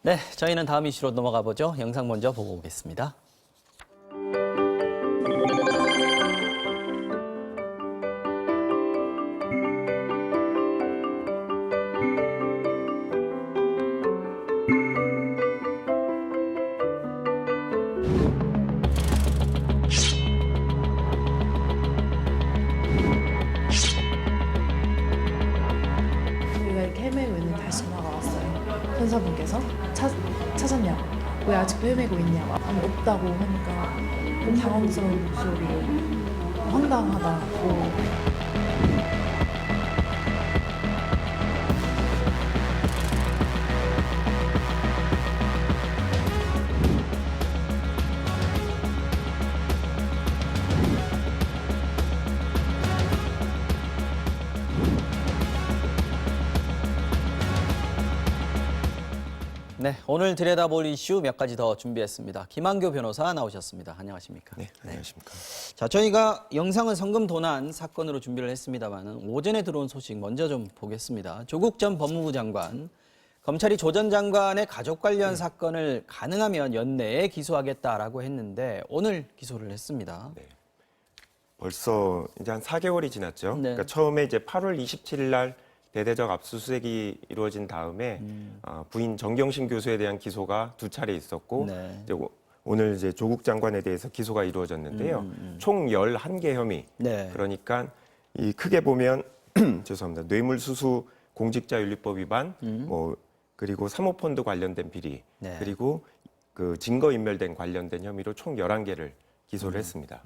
네, 저희는 다음 이슈로 넘어가 보죠. 영상 먼저 보고 오겠습니다. 우리가 이렇게 헤매고 있는데 다시 전화가 왔어요. 선사분께서 찾았냐고, 왜 아직도 헤매고 있냐고, 아니 없다고 하니까 좀 당황스러운 목소리로 황당하다고. 네, 오늘 들여다볼 이슈 몇 가지 더 준비했습니다. 김한교 변호사 나오셨습니다. 안녕하십니까? 네, 안녕하십니까. 자, 저희가 영상은 성금 도난 사건으로 준비를 했습니다만 오전에 들어온 소식 먼저 좀 보겠습니다. 조국 전 법무부 장관, 검찰이 조 전 장관의 가족 관련 사건을 가능하면 연내에 기소하겠다라고 했는데 오늘 기소를 했습니다. 네. 벌써 이제 한 4개월이 지났죠. 네. 그러니까 처음에 이제 8월 27일 날 대대적 압수수색이 이루어진 다음에 부인 정경심 교수에 대한 기소가 2차례 있었고 네. 이제 오늘 이제 조국 장관에 대해서 기소가 이루어졌는데요. 총 11개 혐의. 네. 그러니까 이 크게 보면 죄송합니다. 뇌물수수 공직자윤리법 위반, 뭐 그리고 사모펀드 관련된 비리, 네. 그리고 그 증거인멸된 관련된 혐의로 총 11개를 기소를 했습니다.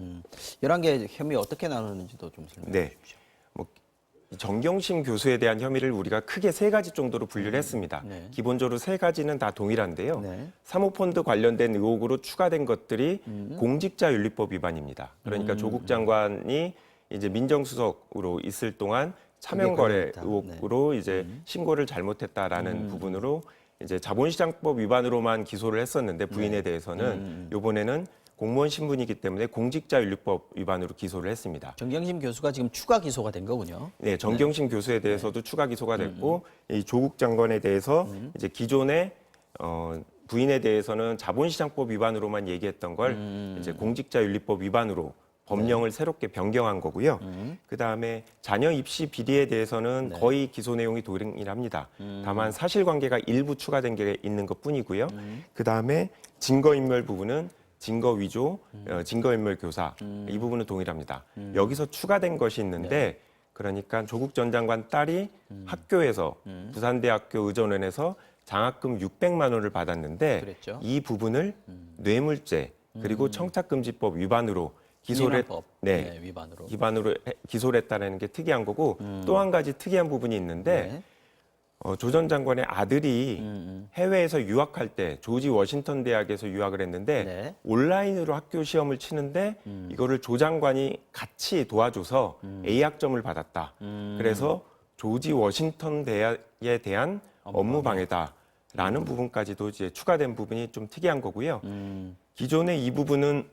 11개 혐의 어떻게 나누는지도 좀 설명해 네. 주십시오. 뭐 정경심 교수에 대한 혐의를 우리가 크게 3가지 정도로 분류를 했습니다. 네. 기본적으로 3가지는 다 동일한데요. 네. 사모펀드 관련된 의혹으로 추가된 것들이 공직자윤리법 위반입니다. 그러니까 조국 장관이 이제 민정수석으로 있을 동안 차명거래 관련했다. 의혹으로 이제 신고를 잘못했다라는 부분으로 이제 자본시장법 위반으로만 기소를 했었는데 부인에 대해서는 이번에는 공무원 신분이기 때문에 공직자윤리법 위반으로 기소를 했습니다. 정경심 교수가 지금 추가 기소가 된 거군요. 네, 정경심 교수에 대해서도 추가 기소가 됐고 이 조국 장관에 대해서 이제 기존에 부인에 대해서는 자본시장법 위반으로만 얘기했던 걸 이제 공직자윤리법 위반으로 법령을 새롭게 변경한 거고요. 그 다음에 자녀 입시 비리에 대해서는 거의 기소 내용이 동일합니다. 다만 사실관계가 일부 추가된 게 있는 것뿐이고요. 그 다음에 증거인멸 부분은 증거 위조, 증거인멸 교사 이 부분은 동일합니다. 여기서 추가된 것이 있는데 그러니까 조국 전 장관 딸이 학교에서 부산대학교 의전원에서 장학금 600만 원을 받았는데 그랬죠. 이 부분을 뇌물죄 그리고 청탁금지법 위반으로 기소를 민원법 위반으로. 기소를 했다는 게 특이한 거고 또 한 가지 특이한 부분이 있는데 네. 조 전 장관의 아들이 해외에서 유학할 때 조지 워싱턴 대학에서 유학을 했는데 네. 온라인으로 학교 시험을 치는데 이거를 조 장관이 같이 도와줘서 A학점을 받았다. 그래서 조지 워싱턴 대학에 대한 업무 방해다라는 부분까지도 이제 추가된 부분이 좀 특이한 거고요. 기존의 이 부분은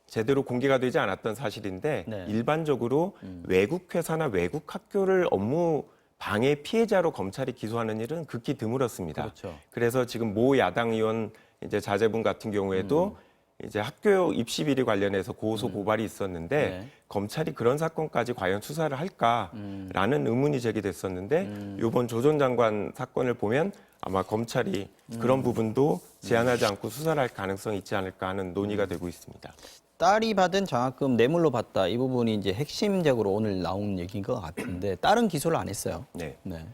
제대로 공개가 되지 않았던 사실인데 네. 일반적으로 외국 회사나 외국 학교를 업무 방해 피해자로 검찰이 기소하는 일은 극히 드물었습니다. 그렇죠. 그래서 지금 모 야당 의원 이제 자제분 같은 경우에도 이제 학교 입시 비리 관련해서 고소 고발이 있었는데 네. 검찰이 그런 사건까지 과연 수사를 할까라는 의문이 제기됐었는데 이번 조 전 장관 사건을 보면 아마 검찰이 그런 부분도 제한하지 않고 수사를 할 가능성이 있지 않을까 하는 논의가 되고 있습니다. 딸이 받은 장학금 뇌물로 받다 이 부분이 이제 핵심적으로 오늘 나온 얘기인 것 같은데 딸은 기소를 안 했어요. 네. 네.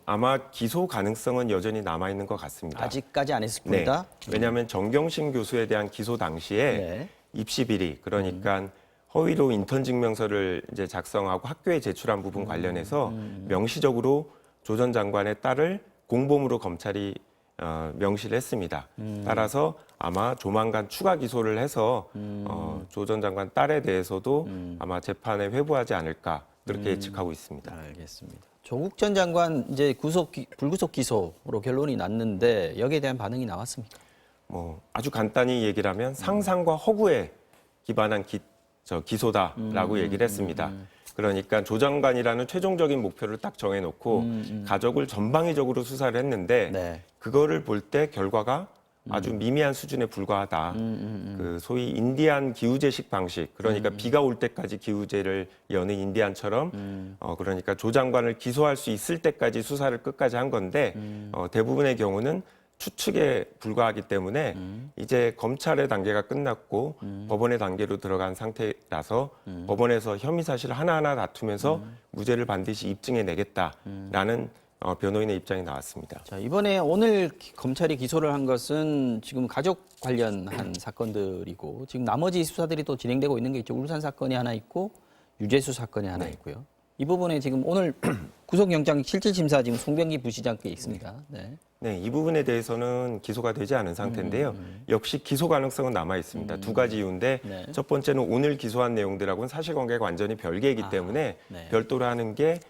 아마 기소 가능성은 여전히 남아 있는 것 같습니다. 아직까지 안 했을 네. 뿐이다. 왜냐하면 정경심 교수에 대한 기소 당시에 네. 입시 비리 그러니까 허위로 인턴 증명서를 이제 작성하고 학교에 제출한 부분 관련해서 명시적으로 조 전 장관의 딸을 공범으로 검찰이 명시를 했습니다. 따라서 아마 조만간 추가 기소를 해서 조 전 장관 딸에 대해서도 아마 재판에 회부하지 않을까 그렇게 예측하고 있습니다. 알겠습니다. 조국 전 장관 이제 불구속 기소로 결론이 났는데 여기에 대한 반응이 나왔습니까? 뭐 아주 간단히 얘기를 하면 상상과 허구에 기반한 기소다라고 얘기를 했습니다. 그러니까 조 장관이라는 최종적인 목표를 딱 정해놓고 가족을 전방위적으로 수사를 했는데 네. 그거를 볼 때 결과가 아주 미미한 수준에 불과하다. 그 소위 인디안 기우제식 방식, 그러니까 비가 올 때까지 기우제를 여는 인디안처럼, 그러니까 조 장관을 기소할 수 있을 때까지 수사를 끝까지 한 건데 대부분의 경우는 추측에 불과하기 때문에 이제 검찰의 단계가 끝났고 법원의 단계로 들어간 상태라서 법원에서 혐의 사실을 하나하나 다투면서 무죄를 반드시 입증해내겠다라는 변호인의 입장이 나왔습니다. 자, 이번에 오늘 검찰이 기소를 한 것은 지금 가족 관련한 사건들이고 지금 나머지 수사들이 또 진행되고 있는 게 있죠. 울산 사건이 하나 있고 유재수 사건이 하나 있고요. 이 부분에 지금 오늘 구속영장 실질심사 지금 송병기 부시장께 있습니다. 네. 네, 이 부분에 대해서는 기소가 되지 않은 상태인데요. 역시 기소 가능성은 남아 있습니다. 두 가지 이유인데 네. 첫 번째는 오늘 기소한 내용들하고는 사실관계가 완전히 별개이기 때문에 네. 별도로 하는 게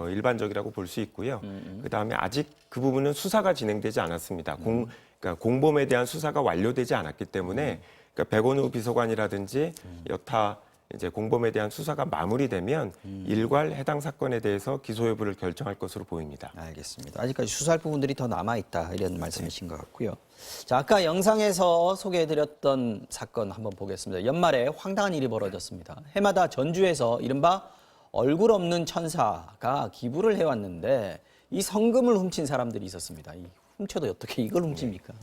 일반적이라고 볼 수 있고요. 그다음에 아직 그 부분은 수사가 진행되지 않았습니다. 그러니까 공범에 대한 수사가 완료되지 않았기 때문에 그러니까 백원우 비서관이라든지 여타 이제 공범에 대한 수사가 마무리되면 일괄 해당 사건에 대해서 기소 여부를 결정할 것으로 보입니다. 알겠습니다. 아직까지 수사할 부분들이 더 남아있다 이런 말씀이신 것 같고요. 자, 아까 영상에서 소개해드렸던 사건 한번 보겠습니다. 연말에 황당한 일이 벌어졌습니다. 해마다 전주에서 이른바 얼굴 없는 천사가 기부를 해왔는데 이 성금을 훔친 사람들이 있었습니다. 이 훔쳐도 어떻게 이걸 훔칩니까?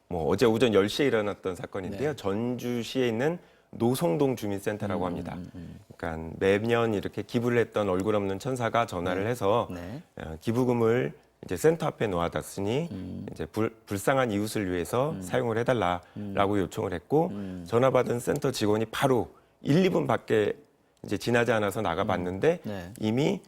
뭐 어제 오전 10시에 일어났던 사건인데요. 전주시에 있는 노송동 주민센터라고 합니다. 그러니까 매년 이렇게 기부를 했던 얼굴 없는 천사가 전화를 해서 네. 기부금을 이제 센터 앞에 놓아뒀으니 이제 불쌍한 이웃을 위해서 사용을 해달라라고 요청을 했고 전화 받은 센터 직원이 바로 1, 2분 밖에 이제 지나지 않아서 나가봤는데 네. 이미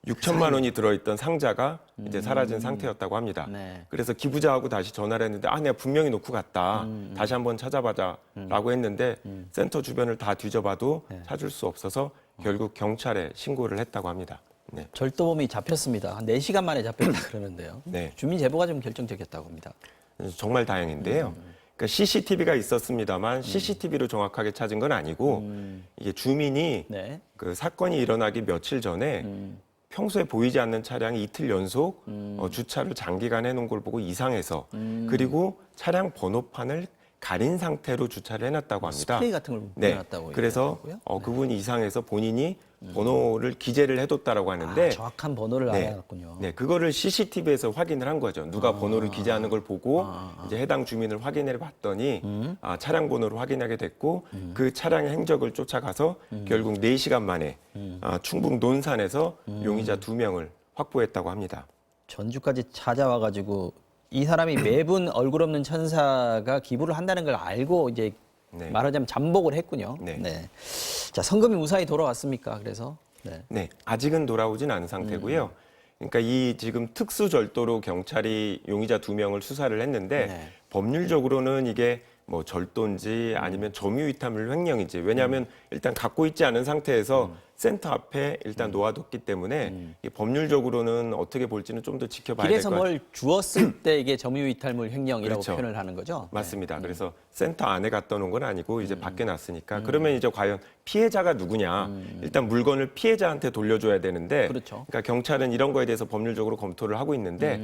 6천만 원이 들어있던 상자가 이제 사라진 상태였다고 합니다. 네. 그래서 기부자하고 다시 전화를 했는데 내가 분명히 놓고 갔다. 다시 한번 찾아봐자라고 했는데 센터 주변을 다 뒤져봐도 찾을 수 없어서 결국 경찰에 신고를 했다고 합니다. 네. 절도범이 잡혔습니다. 한 4시간 만에 잡혔다 그러는데요. 네. 주민 제보가 좀 결정적이었다고 합니다. 정말 다행인데요. 그러니까 CCTV가 있었습니다만 CCTV로 정확하게 찾은 건 아니고 이게 주민이 네. 그 사건이 일어나기 며칠 전에 평소에 보이지 않는 차량이 이틀 연속 주차를 장기간 해놓은 걸 보고 이상해서 그리고 차량 번호판을 가린 상태로 주차를 해놨다고 합니다. 스프레이 같은 걸 네, 뿌려놨다고 그래서 얘기하더라고요. 그분이 이상해서 본인이 번호를 기재를 해뒀다라고 하는데 정확한 번호를 네. 알아놨군요. 네, 그거를 CCTV에서 확인을 한 거죠. 누가 번호를 기재하는 걸 보고 이제 해당 주민을 확인해 봤더니 차량 번호를 확인하게 됐고 그 차량의 행적을 쫓아가서 결국 4시간 만에 충북 논산에서 용의자 2명을 확보했다고 합니다. 전주까지 찾아와가지고 이 사람이 매분 얼굴 없는 천사가 기부를 한다는 걸 알고 이제 네. 말하자면 잠복을 했군요. 네. 자, 성금이 무사히 돌아왔습니까? 그래서 네. 네, 아직은 돌아오진 않은 상태고요. 그러니까 이 지금 특수 절도로 경찰이 용의자 2명을 수사를 했는데 네. 법률적으로는 이게 뭐 절도인지 아니면 점유이탈물 횡령인지 왜냐하면 일단 갖고 있지 않은 상태에서 센터 앞에 일단 놓아뒀기 때문에 이게 법률적으로는 어떻게 볼지는 좀 더 지켜봐야 될 것 길에서 같아요. 뭘 주었을 때 이게 점유이탈물 횡령이라고 그렇죠. 표현을 하는 거죠. 맞습니다. 그래서 센터 안에 갖다 놓은 건 아니고 이제 밖에 놨으니까 그러면 이제 과연 피해자가 누구냐? 일단 물건을 피해자한테 돌려줘야 되는데 그렇죠. 그러니까 경찰은 이런 거에 대해서 법률적으로 검토를 하고 있는데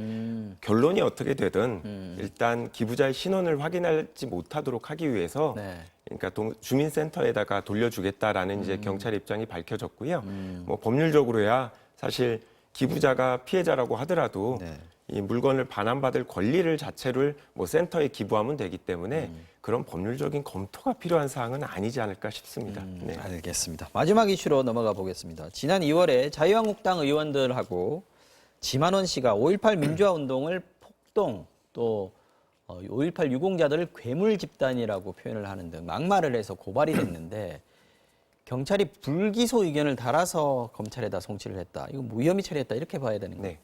결론이 어떻게 되든 일단 기부자의 신원을 확인하지 못하도록 하기 위해서 네. 그러니까 주민센터에다가 돌려주겠다라는 이제 경찰 입장이 밝혀졌고요. 뭐 법률적으로야 사실 기부자가 피해자라고 하더라도 네. 이 물건을 반환받을 권리를 자체를 뭐 센터에 기부하면 되기 때문에 그런 법률적인 검토가 필요한 사항은 아니지 않을까 싶습니다. 네. 알겠습니다. 마지막 이슈로 넘어가 보겠습니다. 지난 2월에 자유한국당 의원들하고 지만원 씨가 5.18 민주화 운동을 폭동 또 5.18 유공자들을 괴물 집단이라고 표현을 하는 등 막말을 해서 고발이 됐는데 경찰이 불기소 의견을 달아서 검찰에다 송치를 했다. 이거 무혐의 처리했다 이렇게 봐야 되는 거예요. 네.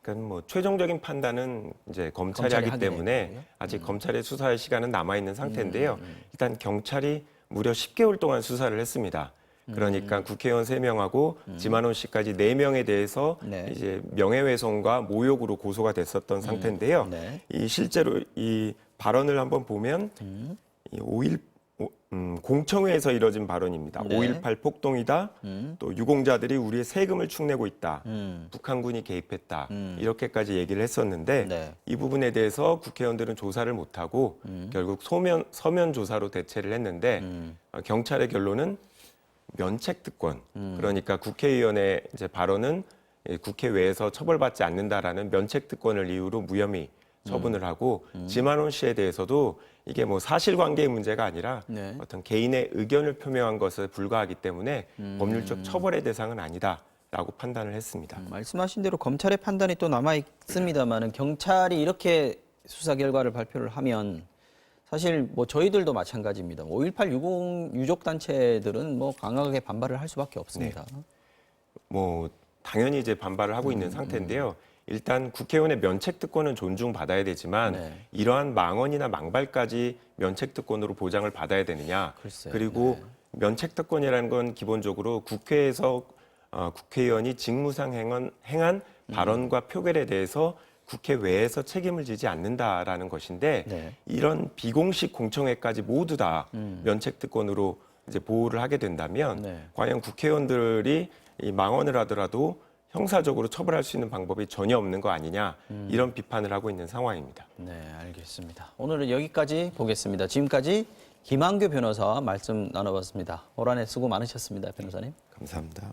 그러니까 뭐 최종적인 판단은 이제 검찰이 검찰이 하기 하게 때문에 되는 거고요. 아직 검찰의 수사의 시간은 남아 있는 상태인데요. 일단 경찰이 무려 10개월 동안 수사를 했습니다. 그러니까 국회의원 3명하고 지만원 씨까지 4명에 대해서 네. 이제 명예훼손과 모욕으로 고소가 됐었던 상태인데요. 네. 이 실제로 이 발언을 한번 보면 이 공청회에서 이뤄진 발언입니다. 네. 5.18 폭동이다. 또 유공자들이 우리의 세금을 축내고 있다. 북한군이 개입했다. 이렇게까지 얘기를 했었는데 네. 이 부분에 대해서 국회의원들은 조사를 못하고 결국 서면 조사로 대체를 했는데 경찰의 결론은 면책특권. 그러니까 국회의원의 이제 발언은 국회외에서 처벌받지 않는다라는 면책특권을 이유로 무혐의 처분을 하고 지만원 씨에 대해서도 이게 뭐 사실관계의 문제가 아니라 네. 어떤 개인의 의견을 표명한 것에 불과하기 때문에 법률적 처벌의 대상은 아니다라고 판단을 했습니다. 말씀하신 대로 검찰의 판단이 또 남아 있습니다만은 경찰이 이렇게 수사 결과를 발표를 하면 사실 뭐 저희들도 마찬가지입니다. 5.18 유족 단체들은 뭐 강하게 반발을 할 수밖에 없습니다. 뭐 당연히 이제 반발을 하고 있는 상태인데요. 일단 국회의원의 면책특권은 존중받아야 되지만 네. 이러한 망언이나 망발까지 면책특권으로 보장을 받아야 되느냐. 글쎄요. 그리고 면책특권이라는 건 기본적으로 국회에서 국회의원이 직무상 행한 발언과 표결에 대해서 국회 외에서 책임을 지지 않는다라는 것인데 네. 이런 비공식 공청회까지 모두 다 면책특권으로 이제 보호를 하게 된다면 네. 과연 국회의원들이 이 망언을 하더라도 형사적으로 처벌할 수 있는 방법이 전혀 없는 거 아니냐 이런 비판을 하고 있는 상황입니다. 네, 알겠습니다. 오늘은 여기까지 보겠습니다. 지금까지 김한규 변호사와 말씀 나눠봤습니다. 올 한 해 수고 많으셨습니다, 변호사님. 감사합니다.